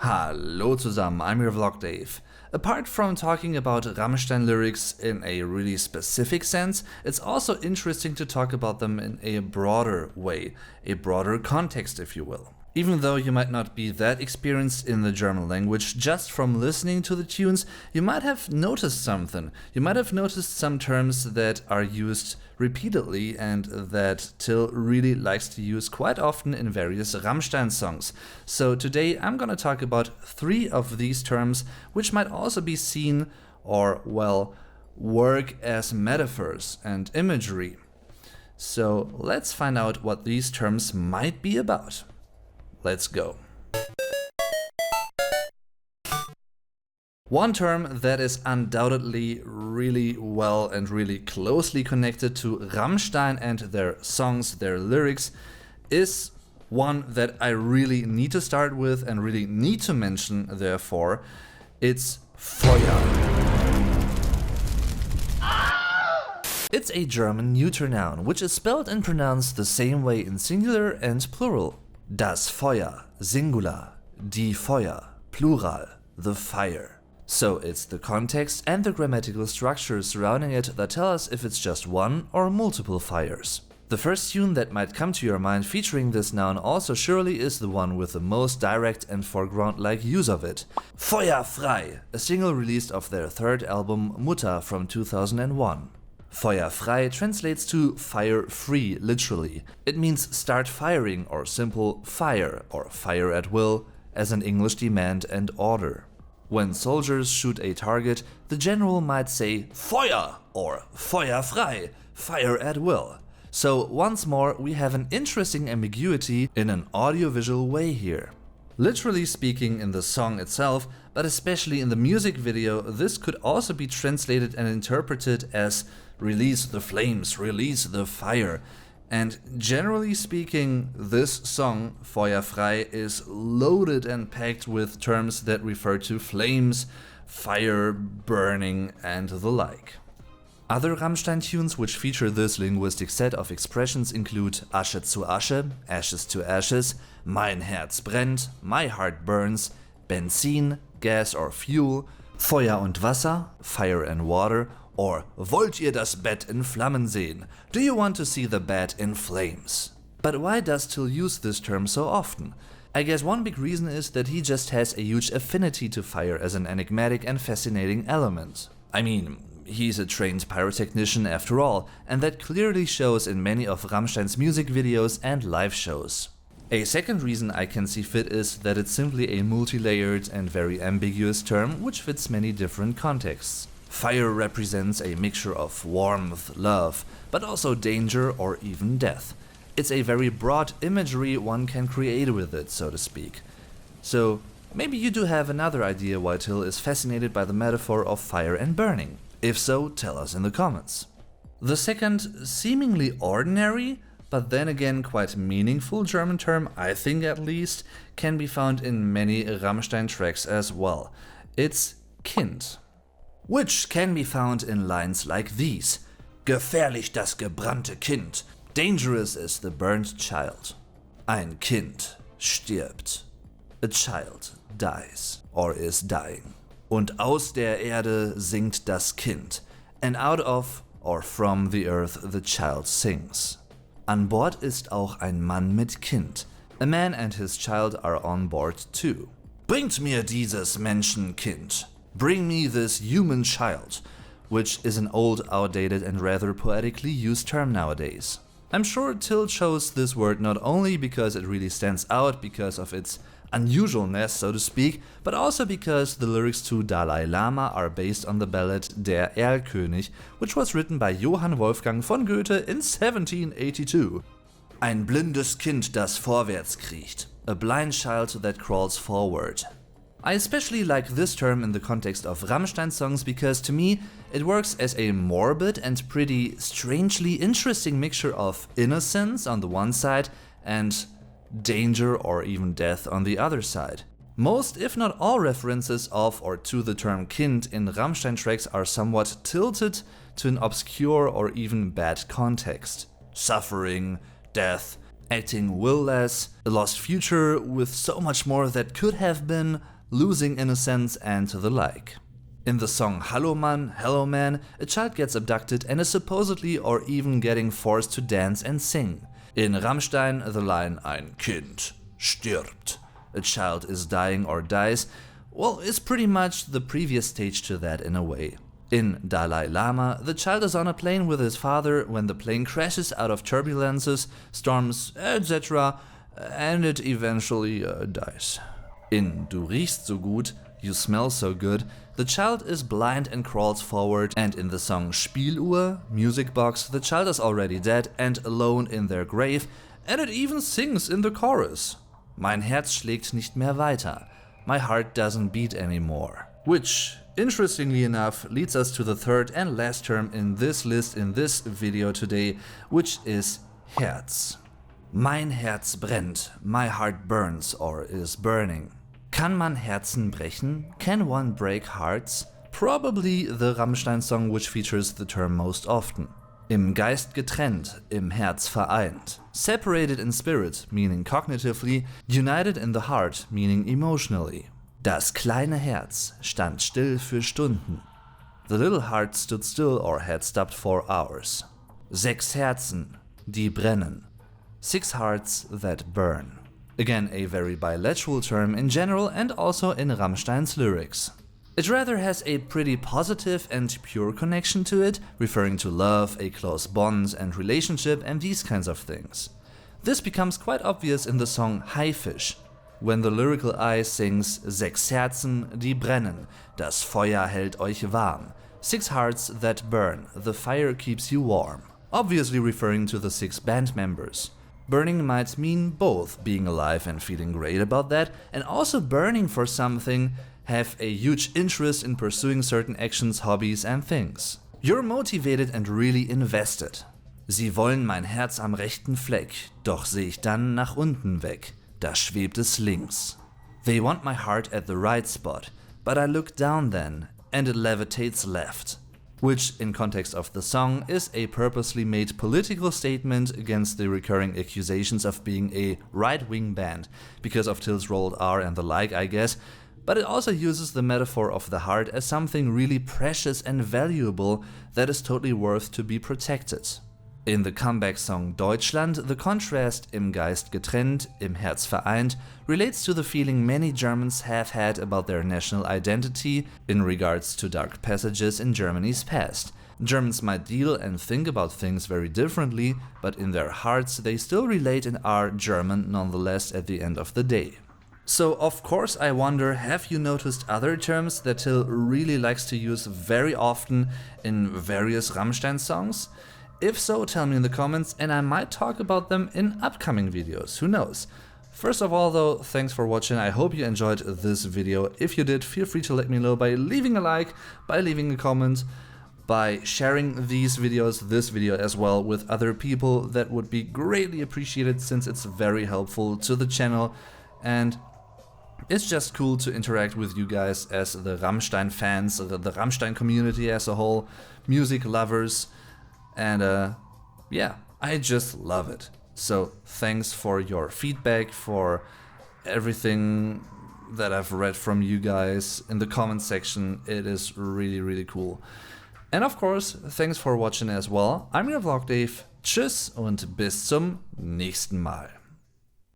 Hallo zusammen, I'm your vlog Dave. Apart from talking about Rammstein lyrics in a really specific sense, it's also interesting to talk about them in a broader way, a broader context if you will. Even though you might not be that experienced in the German language, just from listening to the tunes, you might have noticed something. You might have noticed some terms that are used repeatedly and that Till really likes to use quite often in various Rammstein songs. So today I'm gonna talk about 3 of these terms, which might also be seen or, well, work as metaphors and imagery. So let's find out what these terms might be about. Let's go. One term that is undoubtedly really well and really closely connected to Rammstein and their songs, their lyrics, is one that I really need to start with and really need to mention, therefore. It's Feuer. It's a German neuter noun, which is spelled and pronounced the same way in singular and plural. Das Feuer, singular, die Feuer, plural, the fire. So it's the context and the grammatical structure surrounding it that tell us if it's just one or multiple fires. The first tune that might come to your mind featuring this noun also surely is the one with the most direct and foreground-like use of it. Feuer frei, a single released off their third album Mutter from 2001. Feuer frei translates to fire free, literally. It means start firing or simple fire or fire at will as an English demand and order. When soldiers shoot a target, the general might say Feuer or Feuer frei, fire at will. So once more, we have an interesting ambiguity in an audiovisual way here. Literally speaking in the song itself, but especially in the music video, this could also be translated and interpreted as release the flames, release the fire. And generally speaking, this song, Feuer frei, is loaded and packed with terms that refer to flames, fire, burning, and the like. Other Rammstein tunes which feature this linguistic set of expressions include Asche zu Asche, Ashes to Ashes, Mein Herz brennt, My Heart Burns, Benzin, Gas or Fuel, Feuer und Wasser, Fire and Water, or Wollt ihr das Bett in Flammen sehen? Do you want to see the bed in flames? But why does Till use this term so often? I guess one big reason is that he just has a huge affinity to fire as an enigmatic and fascinating element. I mean, he's a trained pyrotechnician after all, and that clearly shows in many of Rammstein's music videos and live shows. A second reason I can see fit is that it's simply a multi-layered and very ambiguous term which fits many different contexts. Fire represents a mixture of warmth, love, but also danger or even death. It's a very broad imagery one can create with it, so to speak. So maybe you do have another idea why Till is fascinated by the metaphor of fire and burning. If so, tell us in the comments. The second, seemingly ordinary, but then again quite meaningful German term, I think at least, can be found in many Rammstein tracks as well. It's Kind, which can be found in lines like these. Gefährlich das gebrannte Kind, dangerous is the burnt child. Ein Kind stirbt. A child dies or is dying. Und aus der Erde singt das Kind, and out of or from the earth the child sings. An Bord ist auch ein Mann mit Kind. A man and his child are on board too. Bringt mir dieses Menschenkind. Bring me this human child, which is an old, outdated and rather poetically used term nowadays. I'm sure Till chose this word not only because it really stands out because of its unusualness, so to speak, but also because the lyrics to Dalai Lama are based on the ballad Der Erlkönig, which was written by Johann Wolfgang von Goethe in 1782. Ein blindes Kind, das vorwärts kriecht. A blind child that crawls forward. I especially like this term in the context of Rammstein songs because to me it works as a morbid and pretty strangely interesting mixture of innocence on the one side and danger or even death on the other side. Most, if not all, references of or to the term Kind in Rammstein tracks are somewhat tilted to an obscure or even bad context. Suffering, death, acting will-less, a lost future with so much more that could have been, losing innocence, and the like. In the song Hallo Mann, Hello Man, a child gets abducted and is supposedly or even getting forced to dance and sing. In Rammstein, the line Ein Kind stirbt, a child is dying or dies, well, is pretty much the previous stage to that in a way. In Dalai Lama, the child is on a plane with his father when the plane crashes out of turbulences, storms, etc., and it eventually dies. In Du riechst so gut, You smell so good, the child is blind and crawls forward, and in the song Spieluhr, Music Box, the child is already dead and alone in their grave, and it even sings in the chorus. Mein Herz schlägt nicht mehr weiter. My heart doesn't beat anymore. Which, interestingly enough, leads us to the third and last term in this list in this video today, which is Herz. Mein Herz brennt, my heart burns or is burning. Kann man Herzen brechen? Can one break hearts? Probably the Rammstein song which features the term most often. Im Geist getrennt, im Herz vereint. Separated in spirit, meaning cognitively, united in the heart, meaning emotionally. Das kleine Herz stand still für Stunden. The little heart stood still or had stopped for hours. 6 Herzen, die brennen. 6 hearts that burn. Again, a very bilateral term in general and also in Rammstein's lyrics. It rather has a pretty positive and pure connection to it, referring to love, a close bond and relationship and these kinds of things. This becomes quite obvious in the song Haifisch, when the lyrical eye sings 6 Herzen, die brennen, das Feuer hält euch warm. 6 hearts that burn, the fire keeps you warm. Obviously referring to the 6 band members. Burning might mean both being alive and feeling great about that, and also burning for something, have a huge interest in pursuing certain actions, hobbies and things. You're motivated and really invested. Sie wollen mein Herz am rechten Fleck, doch seh ich dann nach unten weg, da schwebt es links. They want my heart at the right spot, but I look down then, and it levitates left. Which, in context of the song, is a purposely made political statement against the recurring accusations of being a right-wing band, because of Till's rolled R and the like, I guess, but it also uses the metaphor of the heart as something really precious and valuable that is totally worth to be protected. In the comeback song Deutschland, the contrast im Geist getrennt, im Herz vereint relates to the feeling many Germans have had about their national identity in regards to dark passages in Germany's past. Germans might deal and think about things very differently, but in their hearts they still relate and are German nonetheless at the end of the day. So of course I wonder, have you noticed other terms that Till really likes to use very often in various Rammstein songs? If so, tell me in the comments and I might talk about them in upcoming videos, who knows. First of all though, thanks for watching, I hope you enjoyed this video. If you did, feel free to let me know by leaving a like, by leaving a comment, by sharing these videos, this video as well, with other people. That would be greatly appreciated since it's very helpful to the channel and it's just cool to interact with you guys as the Rammstein fans, the Rammstein community as a whole, music lovers. And yeah, I just love it. So thanks for your feedback, for everything that I've read from you guys in the comment section. It is really, really cool. And of course, thanks for watching as well. I'm your Vlog Dave. Tschüss und bis zum nächsten Mal.